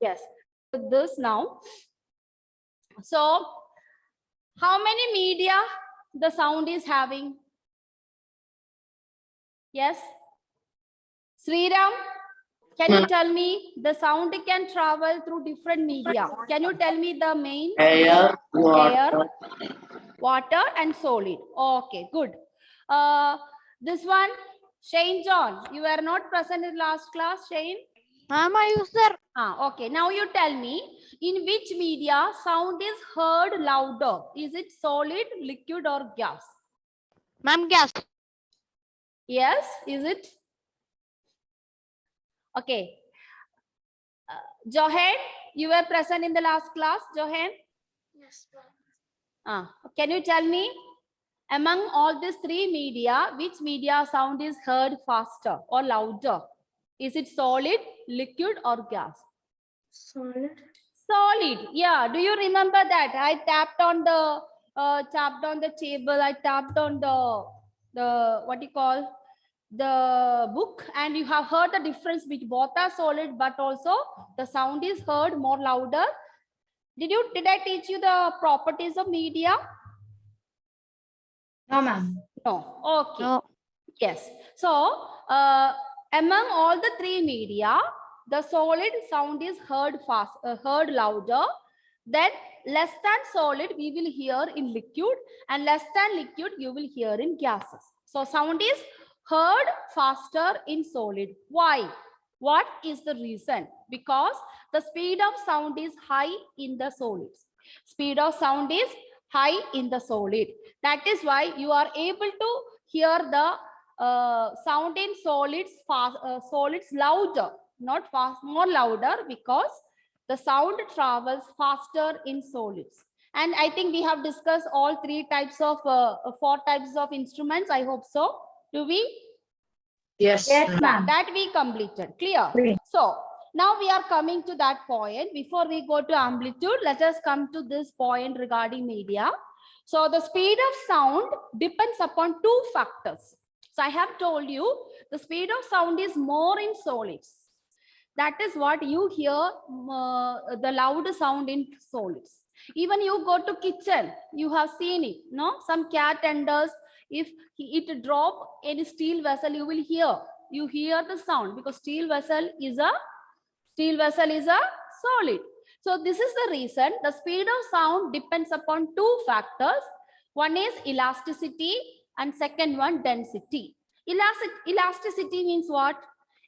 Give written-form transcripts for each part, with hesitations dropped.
Yes. This now. So, how many media the sound is having? Yes. Sriram, can you tell me the sound can travel through different media? Can you tell me the main? Air, Air, water. water and solid. Okay, good. This one, Shane John, you were not present in last class, Shane? Ma'am, I use sir. Okay, now you tell me, in which media sound is heard louder? Is it solid, liquid or gas? Ma'am, gas. Yes, is it? Okay. Johan, you were present in the last class, Johan? Yes, Can you tell me, among all these three media, which media sound is heard faster or louder? Is it solid, liquid or gas? solid. Solid. Yeah. Do you remember that? I tapped on the table. I tapped on the what you call the book, and you have heard the difference which both are solid, but also the sound is heard more louder. Did I teach you the properties of media? No, ma'am. No. Okay. No. Yes. So among all the three media, the solid sound is heard heard louder. Then less than solid we will hear in liquid, and less than liquid you will hear in gases. So sound is heard faster in solid. Why? What is the reason? Because the speed of sound is high in the solids. Speed of sound is high in the solid. That is why you are able to hear the sound in solids solids louder, not fast, more louder, because the sound travels faster in solids. And I think we have discussed all four types of instruments. I hope so. Do we? Yes. Yes, ma'am. That we completed. Clear? Clear. So now we are coming to that point. Before we go to amplitude, let us come to this point regarding media. So the speed of sound depends upon two factors. So I have told you the speed of sound is more in solids. That is what you hear the loud sound in solids. Even you go to kitchen, you have seen it. No, some cat tenders, if it drop any steel vessel, you will hear. You hear the sound because steel vessel is a solid. So this is the reason the speed of sound depends upon two factors. One is elasticity and second one density. Elasticity means what?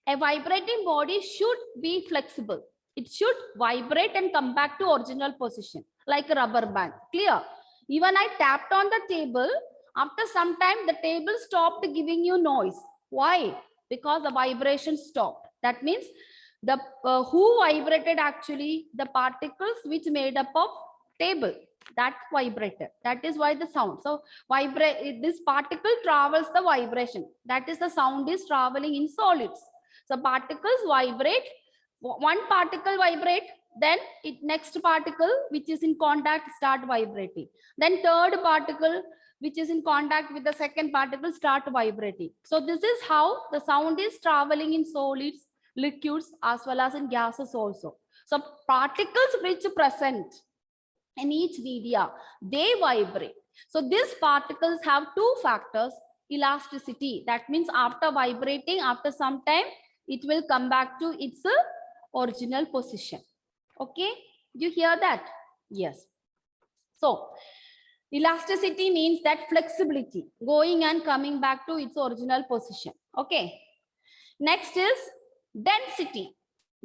A vibrating body should be flexible. It should vibrate and come back to original position like a rubber band. Clear? Even I tapped on the table. After some time, the table stopped giving you noise. Why? Because the vibration stopped. That means the who vibrated actually? The particles which made up of table that vibrated. That is why the sound. So vibrate. This particle travels the vibration. That is the sound is traveling in solids. So particles vibrate. One particle vibrate, then next particle which is in contact start vibrating. Then third particle which is in contact with the second particle start vibrating. So this is how the sound is traveling in solids, liquids as well as in gases also. So particles which present in each media, they vibrate. So these particles have two factors: elasticity, that means after vibrating, after some time it will come back to its original position. Okay, you hear that? Yes. So elasticity means that flexibility, going and coming back to its original position. Okay. Next is density.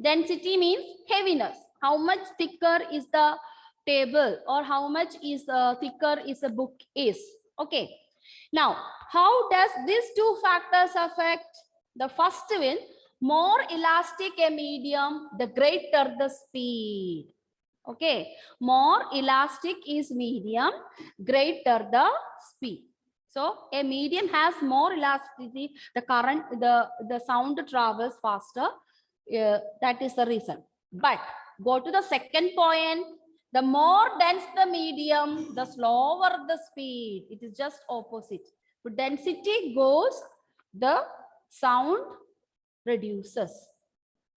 Density means heaviness. How much thicker is the table, or how much is thicker is a book is. Okay. Now, how does these two factors affect? The first will, more elastic a medium, the greater the speed. Okay, more elastic is medium, greater the speed. So a medium has more elasticity, the sound travels faster. That is the reason. But go to the second point. The more dense the medium, the slower the speed. It is just opposite. So density goes, the sound reduces.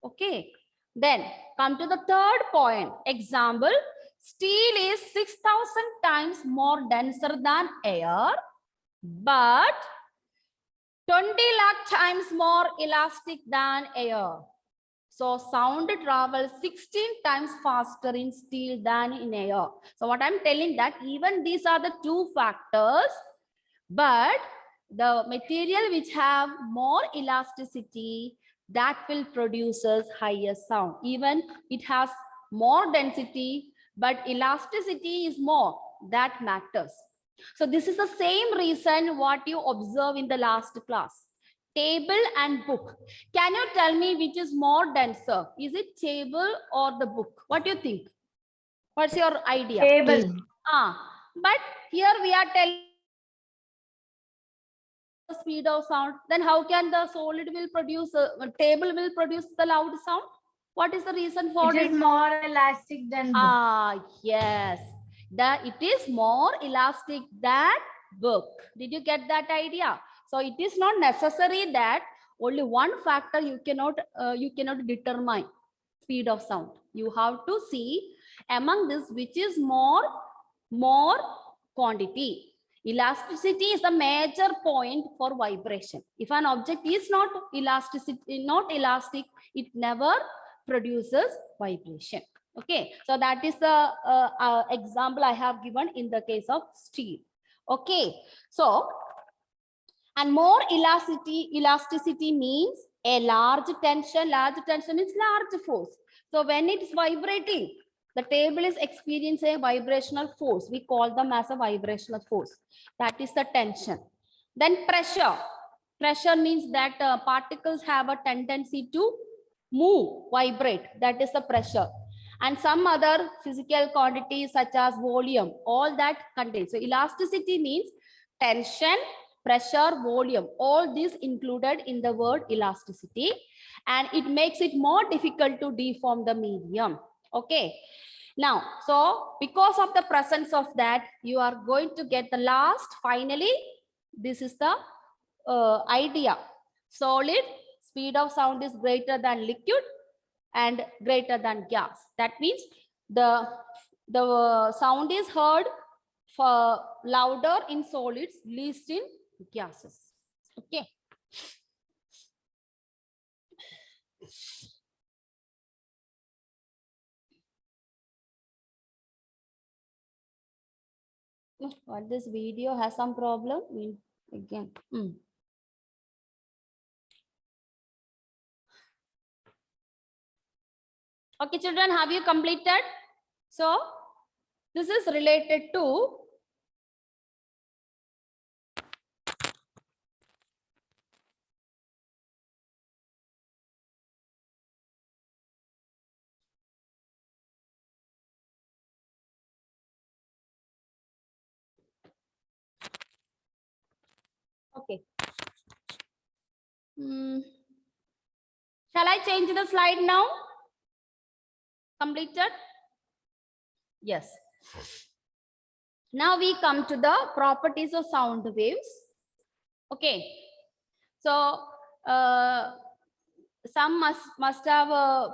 Okay. Then come to the third point. Example, steel is 6,000 times more denser than air, but 20 lakh times more elastic than air. So sound travels 16 times faster in steel than in air. So what I'm telling that even these are the two factors, but the material which have more elasticity, that will produces higher sound. Even it has more density, but elasticity is more, that matters. So this is the same reason what you observe in the last class. Table and book. Can you tell me which is more denser? Is it table or the book? What do you think? What's your idea? Table. But here we are telling the speed of sound. Then how can the solid will produce, table will produce the loud sound? What is the reason for It is more elastic than book. Yes. It is more elastic than book. Did you get that idea? So it is not necessary that only one factor you cannot determine speed of sound. You have to see among this which is more quantity. Elasticity is a major point for vibration. If an object is not elastic, it never produces vibration. Okay, so that is the example I have given in the case of steel. Okay, so and more elasticity means a large tension. Large tension means large force. So when it is vibrating, the table is experiencing a vibrational force. We call them as a vibrational force. That is the tension. Then pressure. Pressure means that particles have a tendency to move, vibrate. That is the pressure. And some other physical quantities such as volume, all that contains. So elasticity means tension, pressure, volume, all these included in the word elasticity, and it makes it more difficult to deform the medium. Okay. Now, so because of the presence of that, you are going to get the last, finally, this is the idea. Solid, speed of sound is greater than liquid and greater than gas. That means the sound is heard for louder in solids, least in gases. Okay. What, this video has some problem again. Okay, children, have you completed? So this is related to okay. Shall I change the slide now? Completed? Yes. Now we come to the properties of sound waves. Okay. So some must have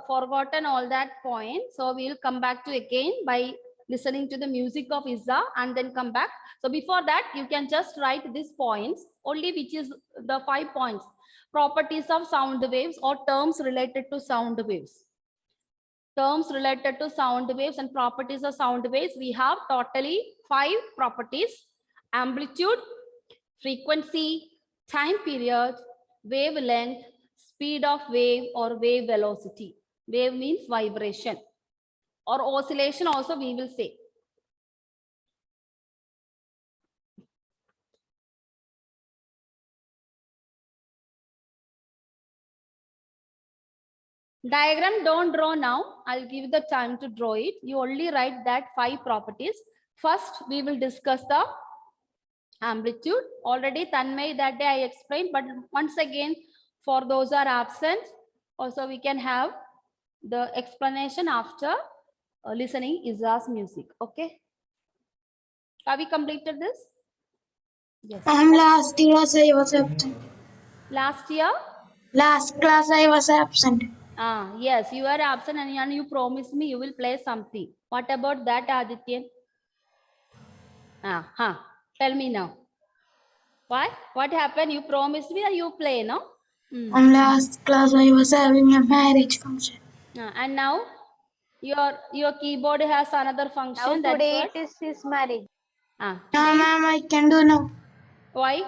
forgotten all that point. So we will come back to again by listening to the music of Iza and then come back. So before that, you can just write these points only, which is the 5 points. Properties of sound waves or terms related to sound waves. Terms related to sound waves and properties of sound waves. We have totally 5 properties: amplitude, frequency, time period, wavelength, speed of wave or wave velocity. Wave means vibration or oscillation also we will say. Diagram don't draw now. I'll give you the time to draw it. You only write that 5 properties. First, we will discuss the amplitude. Already Tanmay that day I explained, but once again, for those who are absent, also we can have the explanation after listening Iza's music. Okay. Have we completed this? Yes. Last year I was absent. Last year? Last class I was absent. Yes, you are absent and you promised me you will play something. What about that, Aditya? Tell me now. Why? What happened? You promised me that you play, no? On last class, I was having a marriage function. And now your keyboard has another Now function. That's today what. it is his marriage. Today No, is- ma'am, I can do now. Why?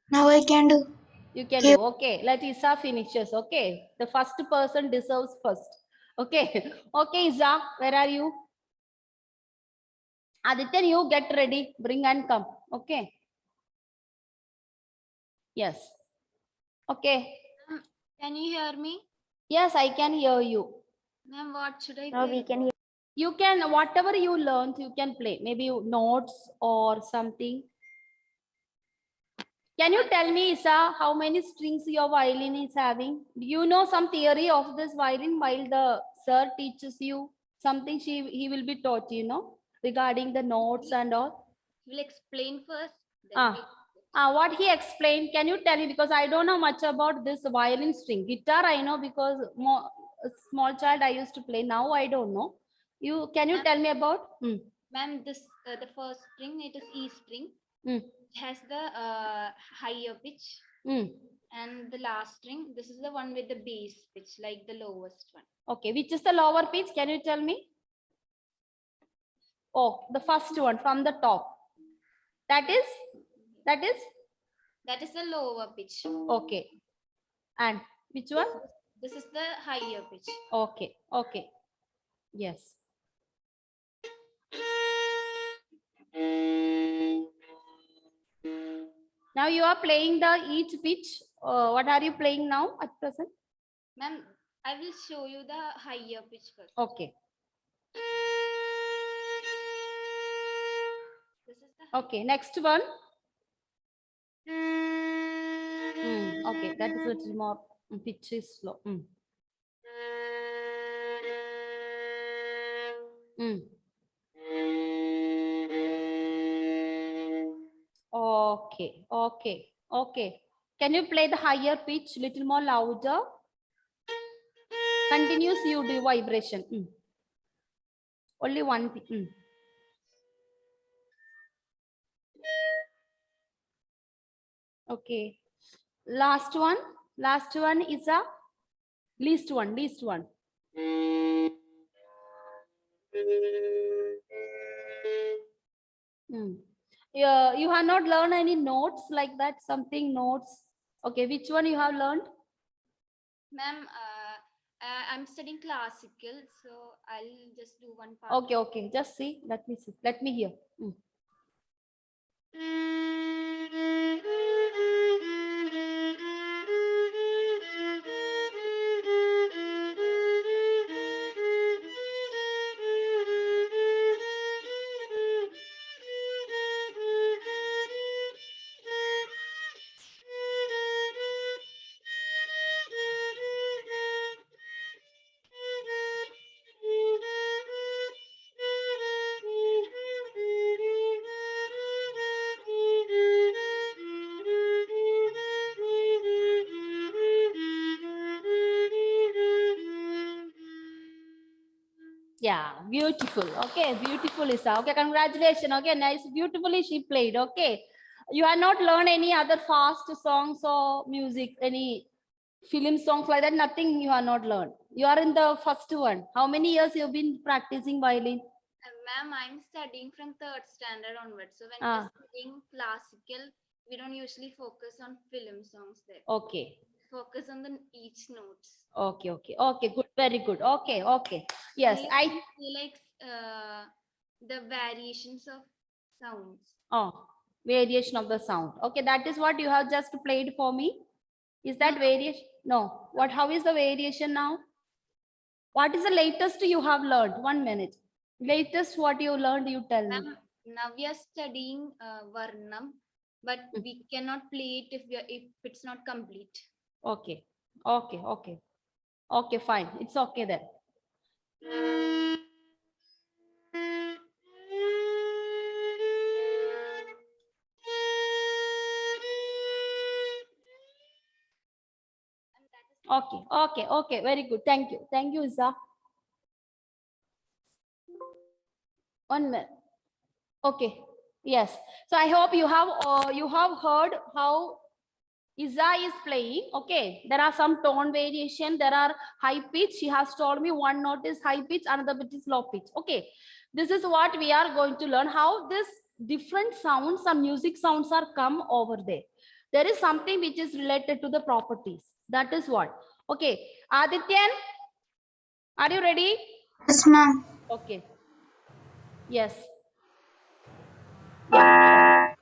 Now I can do. You can Okay. do. Okay. Let Isa finishes. Okay. The first person deserves first. Okay. Okay, Isa, where are you? Aditya, you get ready. Bring and come. Okay. Yes. Okay. Can you hear me? Yes, I can hear you. Ma'am, what should I Now play? we can hear. You can, whatever you learned, you can play. Maybe notes or something. Can you tell me, Isa, how many strings your violin is having? Do you know some theory of this violin while the sir teaches you something? He will be taught, you know, regarding the notes and all. Will explain first. What he explained, can you tell me? Because I don't know much about this violin string. Guitar, I know because more, a small child I used to play. Now I don't know. Can you tell me about? Ma'am, this the first string, it is E string. Mm. It has the higher pitch, and the last string, this is the one with the bass pitch, like the lowest one. Okay, which is the lower pitch? Can you tell me? Oh, the first one from the top. That is That is the lower pitch. okay. And which one? This is the higher pitch. Okay, okay. Yes. Now you are playing the each pitch. What are you playing now at present? Ma'am, I will show you the higher pitch first. Okay. This is the Okay. Next one. Okay, that is a little more pitch is slow. Okay, okay, okay. Can you play the higher pitch little more louder? Continuous you do vibration. Only one. Okay. Last one. Last one is a least one. Least one. You have not learned any notes like that. Something notes. Okay. Which one you have learned? Ma'am, I'm studying classical, so I'll just do one part. Okay, okay. Just see. Let me see. Let me hear. Yeah, beautiful. Okay, beautiful, Isa. Okay, congratulations. Okay, nice. Beautifully she played. Okay. You have not learned any other fast songs or music, any film songs like that. Nothing you have not learned. You are in the first one. How many years you've been practicing violin? Ma'am, I'm studying from third standard onwards. So when we're studying classical, we don't usually focus on film songs there. Okay. Focus on the each notes. Okay, okay, okay, good, very good. Okay, okay. Yes, I feel like the variations of sounds. Variation of the sound. Okay, that is what you have just played for me. Is that variation? No. What? How is the variation now? What is the latest you have learned? 1 minute. Latest what you learned, you tell me. Now we are studying Varnam, but we cannot play it if it's not complete. Okay. Okay. Okay. Okay, fine. It's okay then. Okay. Very good. Thank you, Isa. 1 minute. Okay. Yes. So I hope you have heard how Isa is playing. Okay. There are some tone variation. There are high pitch. She has told me one note is high pitch, another bit is low pitch. Okay. This is what we are going to learn, how this different sounds, some music sounds are come over there. There is something which is related to the properties. That is what. Okay. Adityan, are you ready? Yes, ma'am. Okay. Yes. Yeah.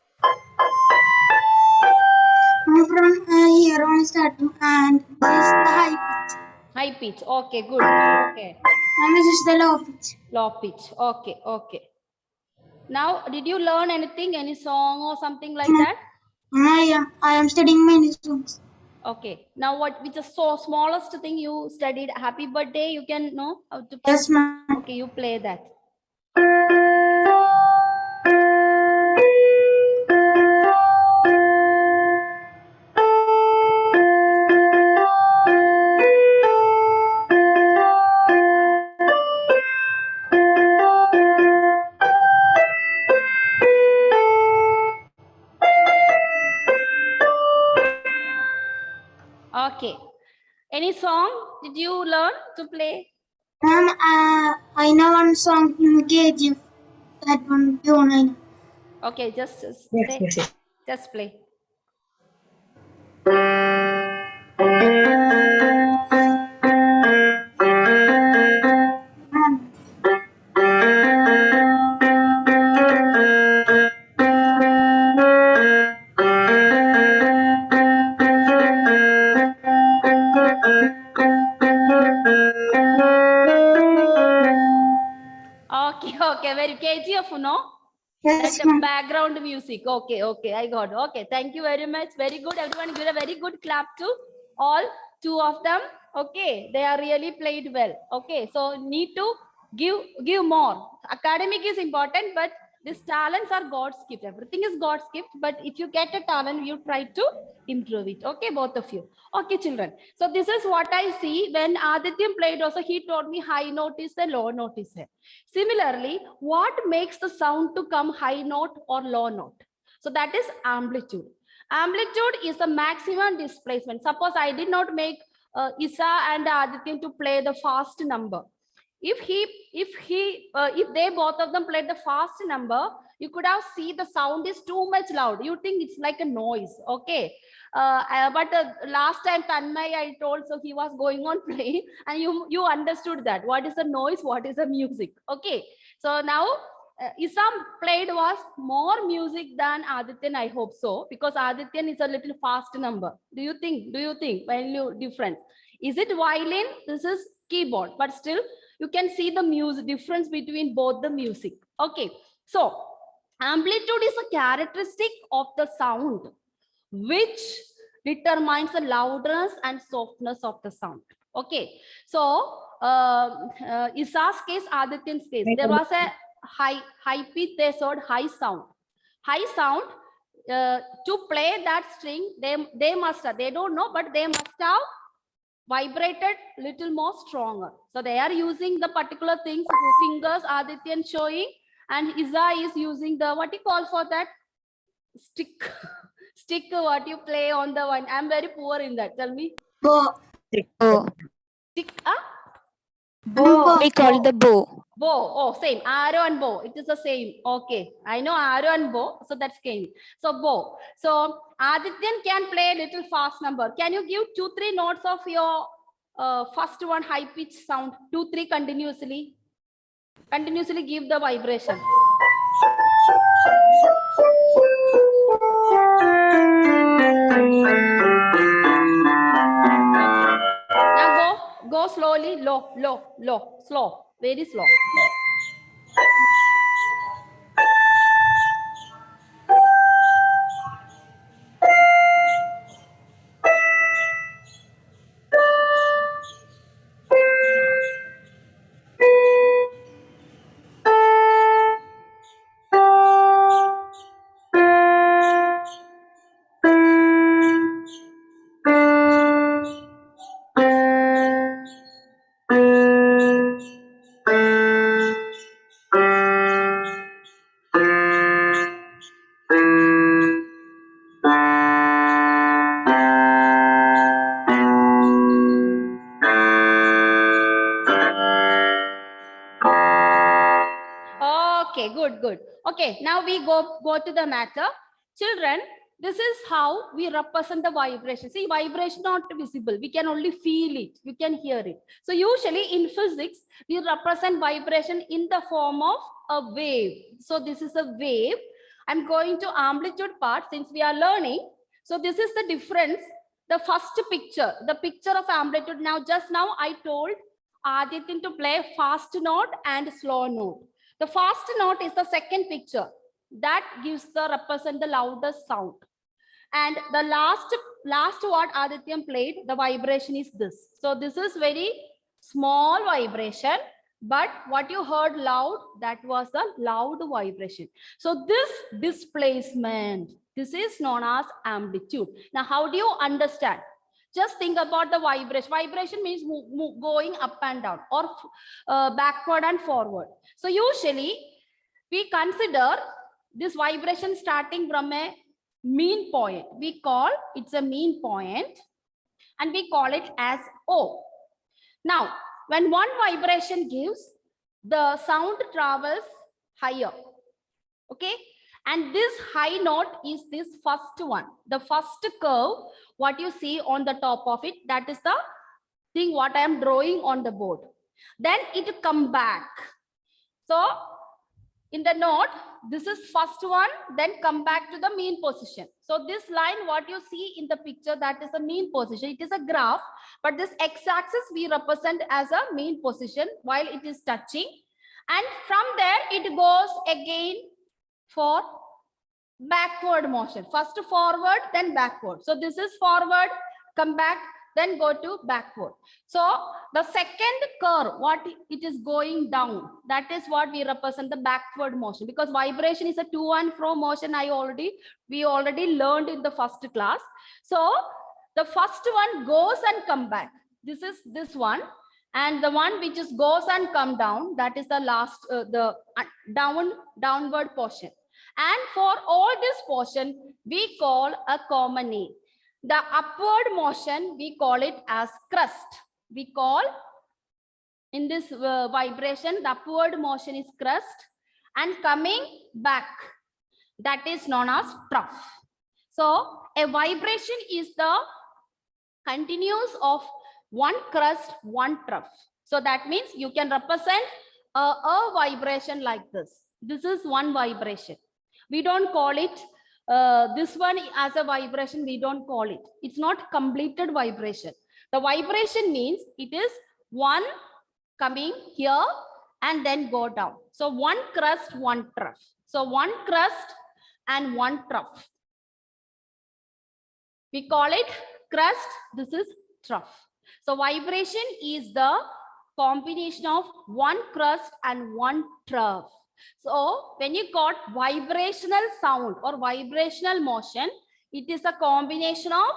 From here on starting, and this is the high pitch, High pitch. Okay, good. Okay. and this is the low pitch. Low pitch. Okay. Now, did you learn anything, any song or something like that? I am studying many songs. Okay. Now, which is so smallest thing you studied? Happy birthday. You can know how to play. Yes, ma'am. Okay, you play that. Okay. Any song did you learn to play? Ma'am, I know one song in KGF. That one, you know. Okay, just play. Just play. Ma'am, Okay. Very KGF, no? yes, That ma'am. background music. Okay. I got it. Okay. Thank you very much. Very good. Everyone give a very good clap to all two of them. Okay. They are really played well. Okay. So need to give more. Academic is important, but these talents are God's gift. Everything is God's gift. But if you get a talent, you try to improve it. Okay, both of you. Okay, children. So this is what I see when Aditya played also. He told me high note is a low note is a. Similarly, what makes the sound to come high note or low note? So that is amplitude. Amplitude is the maximum displacement. Suppose I did not make Isa and Aditya to play the fast number. If they both of them played the fast number, you could have seen the sound is too much loud. You think it's like a noise. Okay. But last time Tanmay I told, so he was going on playing, and you understood that what is the noise, what is the music. Okay. So now Isam played was more music than Adityan, I hope so, because Adityan is a little fast number. Do you think value different? Is it violin? This is keyboard, but still you can see the music difference between both the music. Okay. So amplitude is a characteristic of the sound which determines the loudness and softness of the sound. Okay. So Isa's case, Adityan's case, there was a high pitch, they said high sound. High sound, to play that string, they must have, they don't know, but they must have vibrated little more stronger. So they are using the particular things, fingers, Adityan showing, and Isa is using the, what you call for that? Stick. Stick, what you play on the one. I'm very poor in that. Tell me. Bow. Bow. Stick, Bow. We call it the bow. bow. Oh, same. Arrow and bow. It is the same. Okay. I know arrow and bow. So that's same. So bow. So Adityan can play a little fast number. Can you give 2-3 notes of your first one high pitch sound? 2-3 continuously. Continuously give the vibration. Now go slowly, low, slow, very slow. Okay, good, good. Okay, now we go to the matter. Children, this is how we represent the vibration. See, vibration not visible. We can only feel it. You can hear it. So usually in physics, we represent vibration in the form of a wave. So this is a wave. I'm going to amplitude part since we are learning. So this is the difference. The first picture, the picture of amplitude. Now, just now I told Adityan to play fast note and slow note. The fast note is the second picture that gives the represent the loudest sound. And the last what Adityan played, the vibration is this. So this is very small vibration, but what you heard loud, that was the loud vibration. So this displacement, this is known as amplitude. Now, how do you understand? Just think about the vibration. Vibration means going up and down or backward and forward. So usually we consider this vibration starting from a mean point. We call it's a mean point and we call it as O. Now, when one vibration gives, the sound travels higher. Okay. And this high note is this first one. The first curve, what you see on the top of it, that is the thing what I am drawing on the board. Then it come back. So in the note, this is first one, then come back to the mean position. So this line, what you see in the picture, that is the mean position. It is a graph, but this x-axis we represent as a mean position while it is touching. And from there, it goes again for backward motion. First forward, then backward. So this is forward, come back, then go to backward. So the second curve, what it is going down, that is what we represent the backward motion, because vibration is a to and fro motion. We already learned in the first class. So the first one goes and come back. This is this one. And the one which is goes and come down, that is the last, the downward portion. And for all this portion, we call a common name. The upward motion, we call it as crest. We call in this vibration, the upward motion is crest, and coming back, that is known as trough. So a vibration is the continuous of one crest, one trough. So that means you can represent a vibration like this. This is one vibration. We don't call it this one as a vibration. We don't call it. It's not completed vibration. The vibration means it is one coming here and then go down. So one crest, one trough. So one crest and one trough. We call it crest. This is trough. So vibration is the combination of one crest and one trough. So when you got vibrational sound or vibrational motion, it is a combination of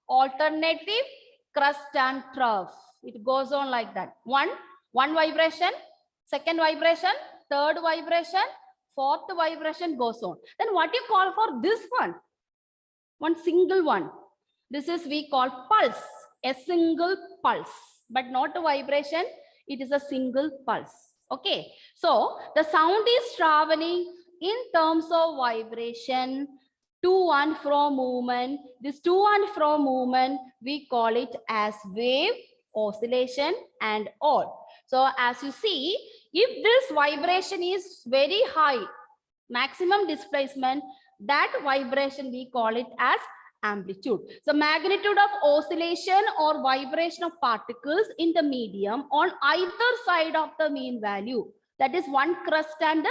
alternative crest and trough. It goes on like that. One vibration, second vibration, third vibration, fourth vibration goes on. Then what you call for this one? One single one. This is we call pulse, a single pulse, but not a vibration. It is a single pulse. Okay, so the sound is traveling in terms of vibration, to and fro movement. This to and fro movement, we call it as wave, oscillation, and all. So as you see, if this vibration is very high, maximum displacement, that vibration we call it as amplitude. So magnitude of oscillation or vibration of particles in the medium on either side of the mean value, that is one crest and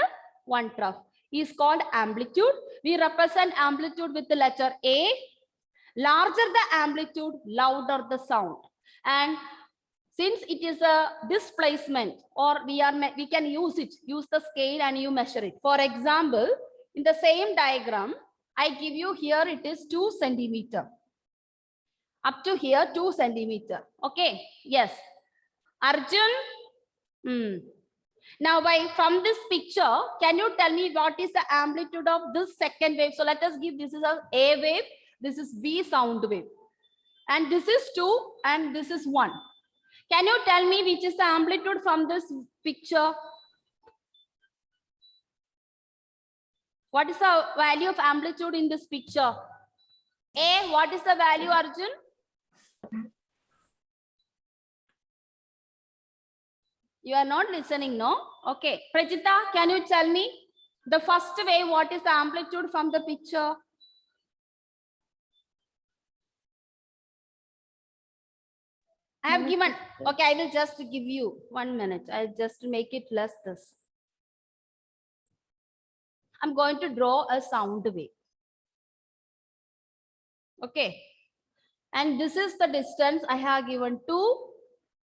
one trough, is called amplitude. We represent amplitude with the letter A. Larger the amplitude, louder the sound. And since it is a displacement, or we can use the scale and you measure it. For example, in the same diagram, I give you here, it is 2 centimeter. Up to here, 2 centimeter. Okay. Yes. Arjun. Now, from this picture, can you tell me what is the amplitude of this second wave? So let us give, this is a wave, this is B sound wave. And this is 2 and this is 1. Can you tell me which is the amplitude from this picture? What is the value of amplitude in this picture? A, what is the value, Arjun? You are not listening, no? Okay. Prajita, can you tell me the first wave, what is the amplitude from the picture? I have given, okay, I will just give you 1 minute. I'll just make it less this. I'm going to draw a sound wave. Okay. And this is the distance I have given 2.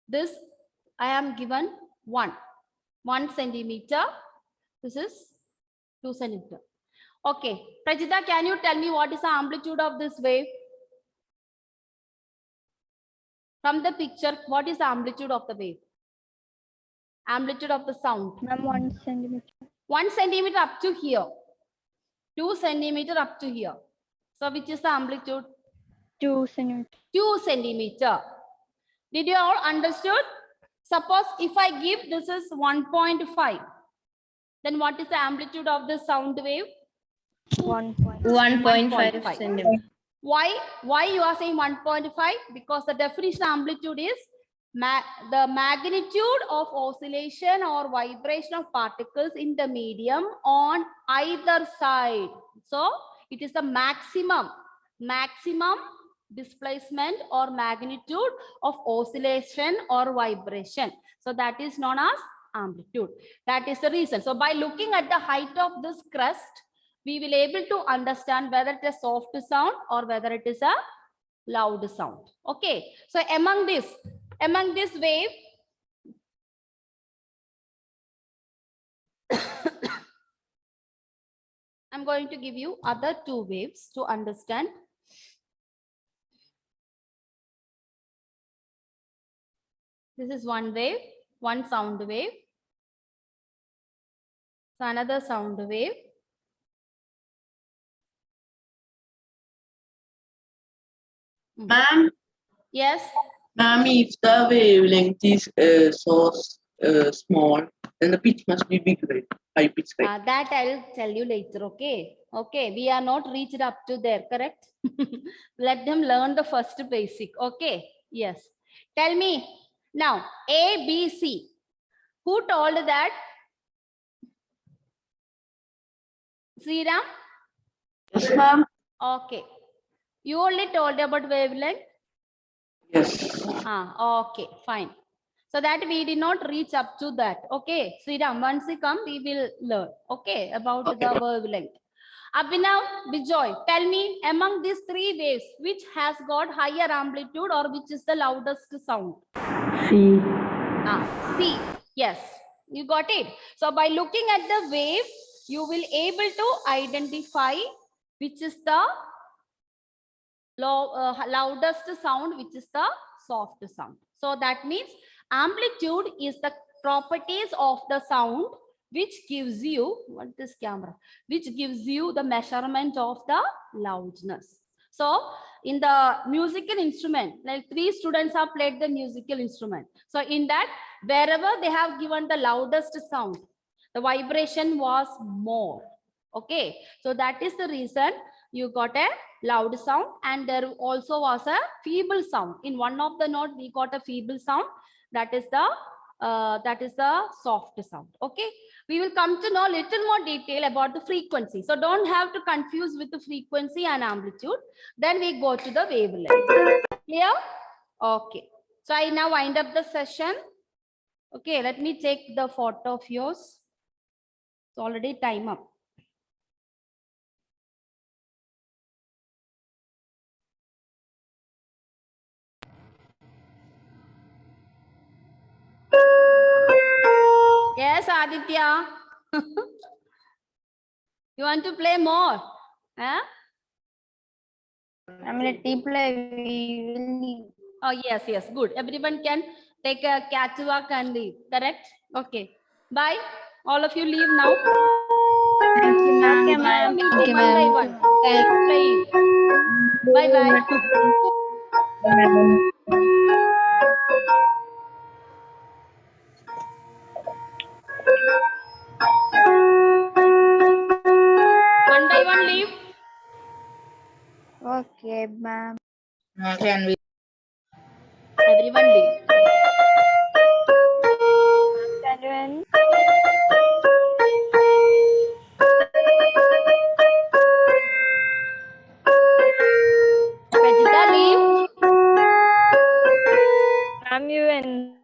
This I am given 1 centimeter. This is 2 centimeter. Okay. Prajita, can you tell me what is the amplitude of this wave? From the picture, what is the amplitude of the wave? Amplitude of the sound. Ma'am, 1 centimeter. 1 centimeter up to here. 2 centimeter up to here. So which is the amplitude? 2 centimeter. 2 centimeter. Did you all understood? Suppose if I give this is 1.5, then what is the amplitude of the sound wave? 1.5 centimeter. Why you are saying 1.5? Because the definition amplitude is the magnitude of oscillation or vibration of particles in the medium on either side. So it is the maximum displacement or magnitude of oscillation or vibration. So that is known as amplitude. That is the reason. So by looking at the height of this crest, we will able to understand whether it is a soft sound or whether it is a loud sound. Okay. So among this wave, I'm going to give you other 2 waves to understand. This is one wave, one sound wave. So another sound wave. Ma'am, Yes. ma'am, if the wavelength is so small, then the pitch must be big, right? High pitch, right? That I'll tell you later. Okay. Okay. We are not reached up to there. Correct. Let them learn the first basic. Okay. Yes. Tell me now. A, B, C. Who told that? Sriram? Yes, ma'am. Okay. You only told about wavelength? Yes. Okay, fine. So that we did not reach up to that. Okay, Sriram, once we come, we will learn. Okay, about Okay. the wavelength. Abhinav, Bijoy, tell me among these 3 waves, which has got higher amplitude or which is the loudest sound? C. C. Yes, you got it. So by looking at the wave, you will able to identify which is the loudest sound, which is the soft sound. So that means amplitude is the properties of the sound which gives you which gives you the measurement of the loudness. So in the musical instrument, like 3 students have played the musical instrument. So in that, wherever they have given the loudest sound, the vibration was more. Okay, so that is the reason you got a loud sound, and there also was a feeble sound. In one of the note, we got a feeble sound. That is the soft sound. Okay, we will come to know little more detail about the frequency. So don't have to confuse with the frequency and amplitude. Then we go to the wavelength. Clear? Okay. So I now wind up the session. Okay, let me take the photo of yours. It's already time up. Yes, Aditya. You want to play more? Huh? I'm let me play. We will leave. Oh, yes, yes. Good. Everyone can take a catwalk and leave. Correct? Okay. Bye. All of you leave now. Thank you, ma'am. Okay, ma'am. Thank Meeting you, one by ma'am. one. Thanks, playing. Bye-bye. Everyone leave. Okay, ma'am. Can we? Everyone leave. Can Rajita, leave. ma'am, you and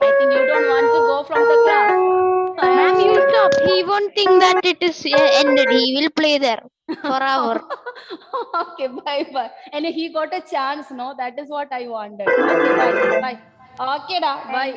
I think you don't want to go from the class. Ma'am, you stop. He won't think that it is ended. He will play there forever. Okay, bye bye. And he got a chance, no? That is what I wanted. Okay, bye. Bye. Okay, da, bye.